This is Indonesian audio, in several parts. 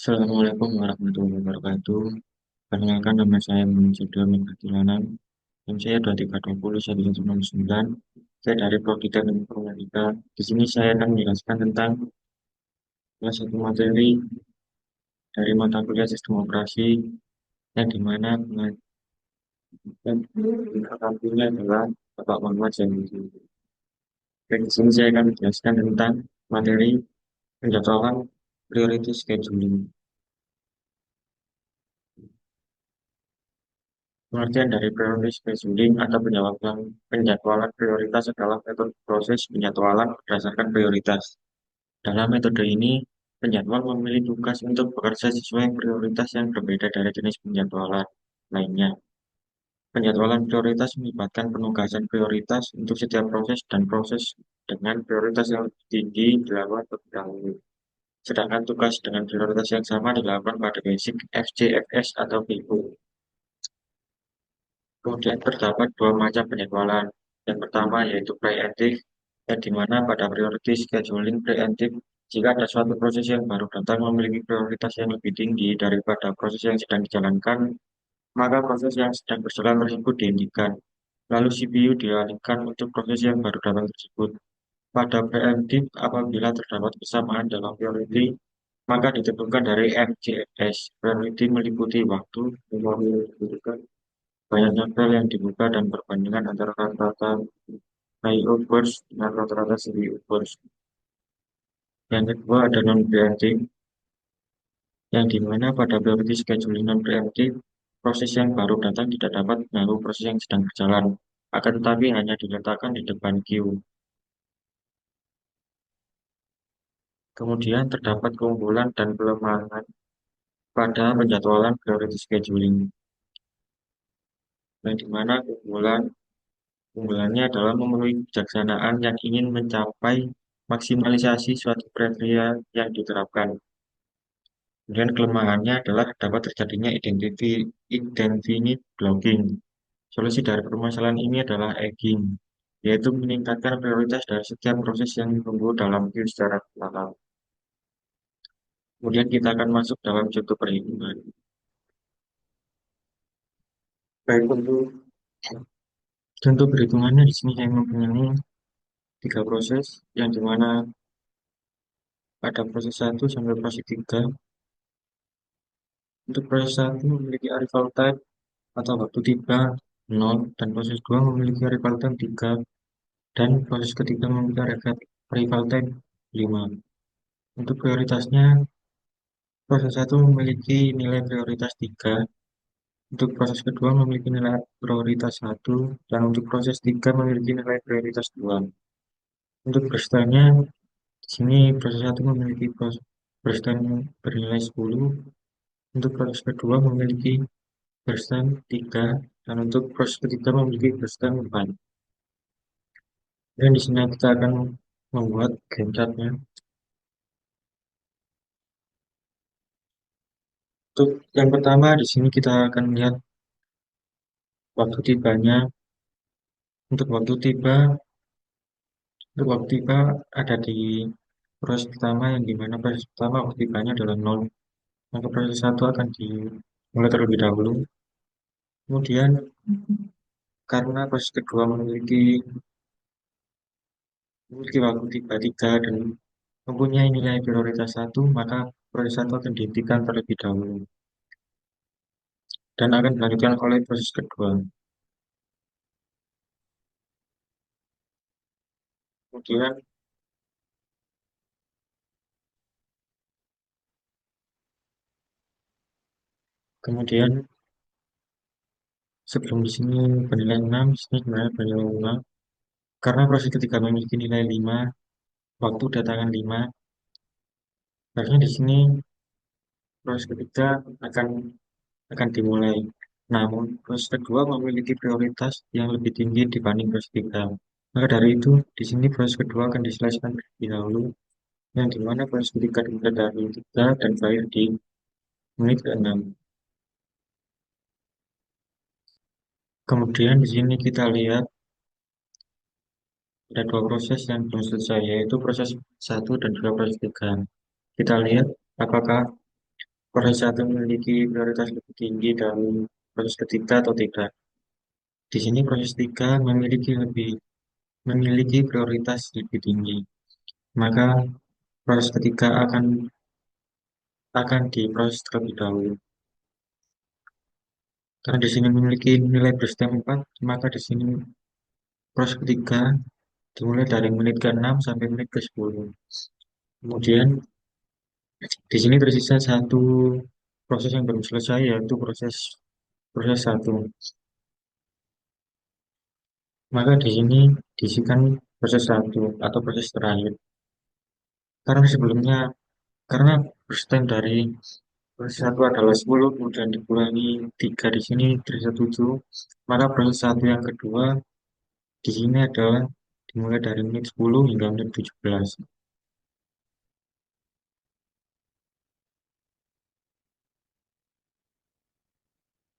Assalamualaikum warahmatullahi wabarakatuh. Perkenalkan nama saya Muhammad Syedul Minhatilanan. NIM saya 23201169. Saya dari Prodi Teknik Informatika. Di sini saya akan menjelaskan tentang salah satu materi dari mata kuliah Sistem Operasi yang dimana pengambilnya adalah Bapak Muhammad Zainuddin. Dan di sini saya akan menjelaskan tentang materi penjadwalan priority scheduling. Pengertian dari priority scheduling atau penjadwalan prioritas adalah metode proses penjadwalan berdasarkan prioritas. Dalam metode ini, penjadwal memilih tugas untuk bekerja sesuai prioritas yang berbeda dari jenis penjadwalan lainnya. Penjadwalan prioritas melibatkan penugasan prioritas untuk setiap proses dan proses dengan prioritas yang lebih tinggi dilakukan terlebih dahulu. Sedangkan tugas dengan prioritas yang sama dilakukan pada basic FCFS atau FIFO. Kemudian terdapat dua macam penjadwalan. Yang pertama yaitu preemptif, yang dimana pada priority scheduling preemptif, jika ada suatu proses yang baru datang memiliki prioritas yang lebih tinggi daripada proses yang sedang dijalankan, maka proses yang sedang berjalan tersebut dihentikan. Lalu CPU dialihkan untuk proses yang baru datang tersebut. Pada preemptif, apabila terdapat kesamaan dalam priority, maka ditentukan dari MCFS. Priority meliputi waktu, memori yang dibutuhkan, banyaknya file yang dibuka dan perbandingan antara rata-rata I/O burst dengan rata-rata CPU burst. Yang kedua ada non-preemptive, yang dimana pada priority scheduling non-preemptive, proses yang baru datang tidak dapat mengganggu proses yang sedang berjalan, akan tetapi hanya diletakkan di depan queue. Kemudian terdapat keunggulan dan kelemahan pada penjadwalan priority scheduling, yang dimana keunggulannya adalah memenuhi kebijaksanaan yang ingin mencapai maksimalisasi suatu kriteria yang diterapkan. Kemudian kelemahannya adalah dapat terjadinya indefinite blocking. Solusi dari permasalahan ini adalah egging, yaitu meningkatkan prioritas dari setiap proses yang menunggu dalam queue secara bertahap. Kemudian kita akan masuk dalam contoh perhitungan. Baik untuk contoh perhitungannya di sini saya mempunyai tiga proses, yang dimana ada proses 1 sampai proses 3. Untuk proses 1 memiliki arrival time atau waktu tiba 0, dan proses 2 memiliki arrival time 3, dan proses ketiga memiliki arrival time 5. Untuk prioritasnya, proses 1 memiliki nilai prioritas 3, untuk proses kedua memiliki nilai prioritas 1, dan untuk proses 3 memiliki nilai prioritas 2. Untuk burst-nya, di sini proses 1 memiliki burst time bernilai 10, untuk proses kedua memiliki burst time 3, dan untuk proses ketiga memiliki burst time 4. Dan di sini kita akan membuat game chartnya. Untuk yang pertama di sini kita akan lihat waktu tibanya. Untuk waktu tiba, ada di proses pertama, yang dimana proses pertama waktu tibanya adalah 0. Maka proses 1 akan dimulai terlebih dahulu. Kemudian karena proses kedua memiliki waktu tiba 3 dan mempunyai nilai prioritas 1, maka proses 1 akan dihentikan terlebih dahulu dan akan dilanjutkan oleh proses kedua. Kemudian kemudian sebelum di sini bernilai 6, di sini sebenarnya bernilai 5. Karena proses ketiga memiliki nilai 5, waktu datangan 5, harusnya di sini proses ketiga akan dimulai. Namun, proses kedua memiliki prioritas yang lebih tinggi dibanding proses ketiga. Maka dari itu, di sini proses kedua akan diselesaikan terlebih dahulu, yang dimana proses ketiga dimulai dari 3 dan berakhir di menit ke-6. Kemudian di sini kita lihat ada dua proses yang belum selesai, yaitu proses satu dan juga proses 3. Kita lihat apakah proses satu memiliki prioritas lebih tinggi dari proses ketiga atau tidak. Di sini proses 3 memiliki prioritas lebih tinggi. Maka proses ketiga akan diproses terlebih dahulu. Karena di sini memiliki nilai berstem 4, maka di sini proses ketiga dimulai dari menit ke-6 sampai menit ke-10. Kemudian di sini tersisa satu proses yang belum selesai, yaitu proses proses satu. Maka di sini diisikan proses satu atau proses terakhir. Karena sebelumnya, karena berstem dari proses satu adalah 10, kemudian dikurangi 3 di sini tersisa 7, maka proses satu yang kedua di sini adalah dimulai dari menit 10 hingga menit 17.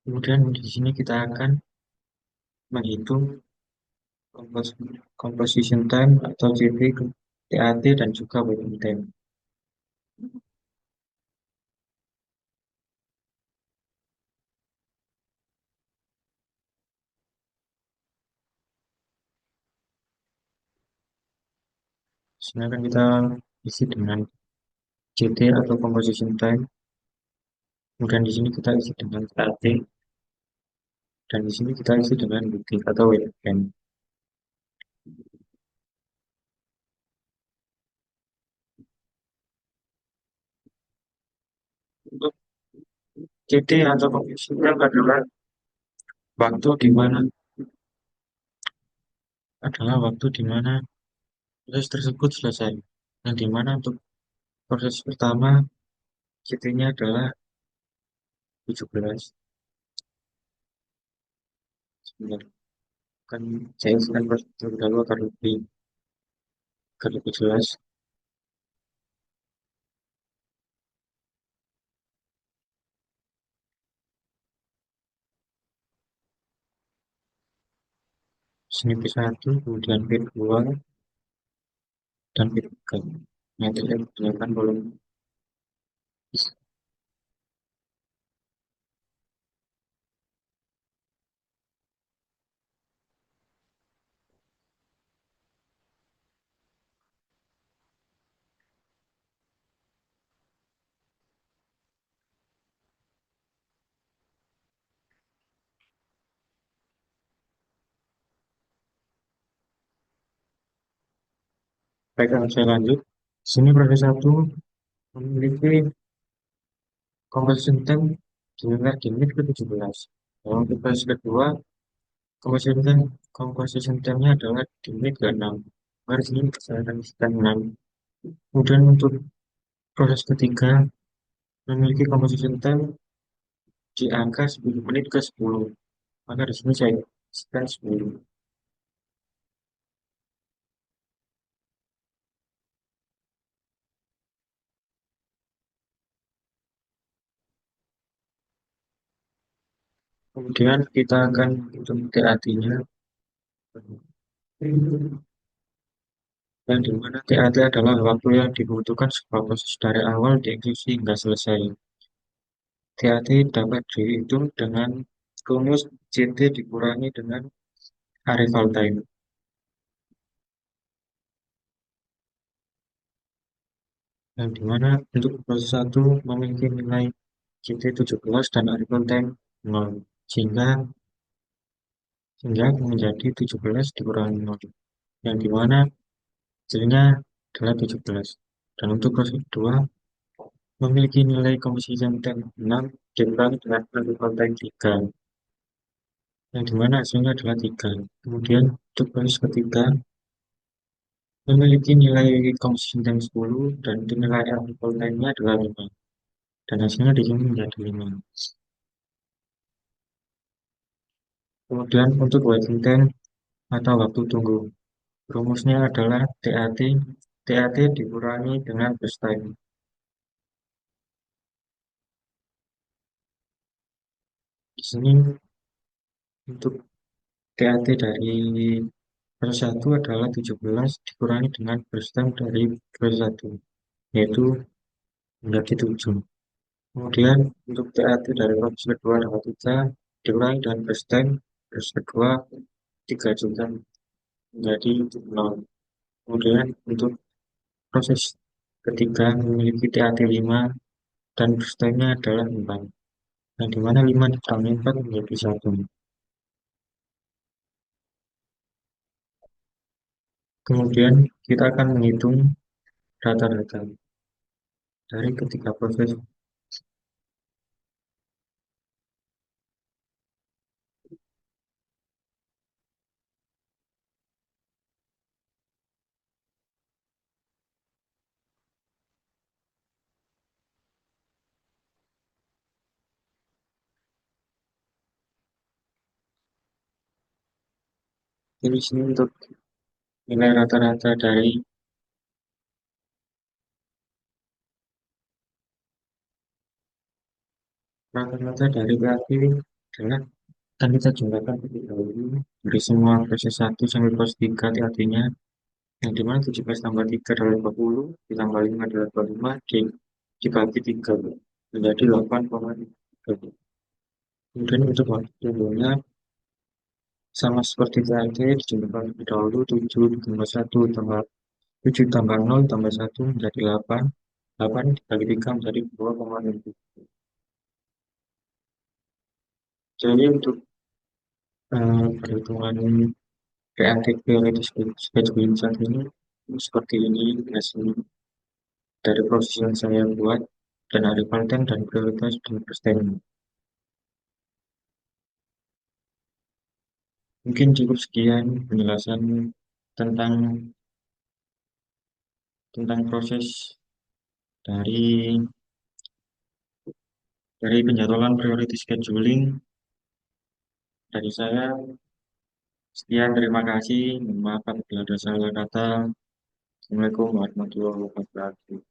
Kemudian di sini kita akan menghitung composition time atau CP, TAT, dan juga waiting time. Di sini akan kita isi dengan CT atau composition time. Kemudian di sini kita isi dengan TAT, dan di sini kita isi dengan waiting atau waiting time. Untuk CT atau composition time waktu di mana waktu di mana proses tersebut selesai. Yang di mana untuk proses pertama CT-nya adalah 17. Sebentar, kan saya isikan proses terlebih dahulu agar lebih jelas. Sini P1, kemudian P2, dan P3. Nanti saya gunakan kolom. Baik, saya lanjut. Sini proses satu memiliki composition time dimulai di menit ke-17. Lalu untuk proses kedua, composition time-nya adalah di menit ke-6. Mari sini saya akan isikan 6. Kemudian untuk proses ketiga memiliki composition time di angka 10 menit ke 10. Maka di sini saya isikan 10. Kemudian kita akan hitung TAT-nya, yang dimana TAT adalah waktu yang dibutuhkan sebuah proses dari awal dieksekusi hingga selesai. TAT dapat dihitung dengan rumus CT dikurangi dengan arrival time, yang dimana untuk proses 1 memiliki nilai CT 17 dan arrival time 0, sehingga menjadi 17 dikurangi 0, yang dimana hasilnya adalah 17. Dan untuk proses 2 memiliki nilai composition time 6 dikurangi dengan arrival time 3, yang dimana hasilnya adalah 3. Kemudian untuk proses ketiga memiliki nilai composition time 10 dan nilai arrival time-nya adalah 5. Dan hasilnya di sini menjadi 5. Kemudian untuk waiting time atau waktu tunggu. Rumusnya adalah TAT. TAT dikurangi dengan base time. Di sini untuk TAT dari proses 1 adalah 17 dikurangi dengan burst time dari proses 1, yaitu menjadi 7. Kemudian untuk TAT dari proses kedua adalah 3 dikurangi dengan burst time proses kedua 3 juga menjadi 0. Kemudian untuk proses ketiga memiliki TAT 5 dan burst time-nya adalah 4. Nah, di mana 5 dikurangi 4 menjadi 1. Kemudian kita akan menghitung rata-rata dari ketiga proses. Jadi sini untuk nilai rata-rata dari PAT adalah akan kita jumlahkan terlebih dahulu dari semua proses 1 sampai proses 3 TAT-nya, yang dimana 17 tambah 3 adalah 20, ditambah 5 adalah 25, dibagi 3 menjadi 8,3. Kemudian untuk waktu tunggunya sama seperti tadi dijumlahkan terlebih dahulu 7 tambah 1 tambah 7 tambah 0 tambah 1 menjadi 8. 8 dibagi 3 menjadi 2,6. Jadi untuk perhitungan preemptive priority scheduling saat ini seperti ini hasil dari proses yang saya buat dan ada konten dan prioritas dan persen. Mungkin cukup sekian penjelasan tentang proses dari penjadwalan priority scheduling dari saya. Sekian, terima kasih. Mohon maaf apabila ada salah kata. Assalamualaikum warahmatullahi wabarakatuh.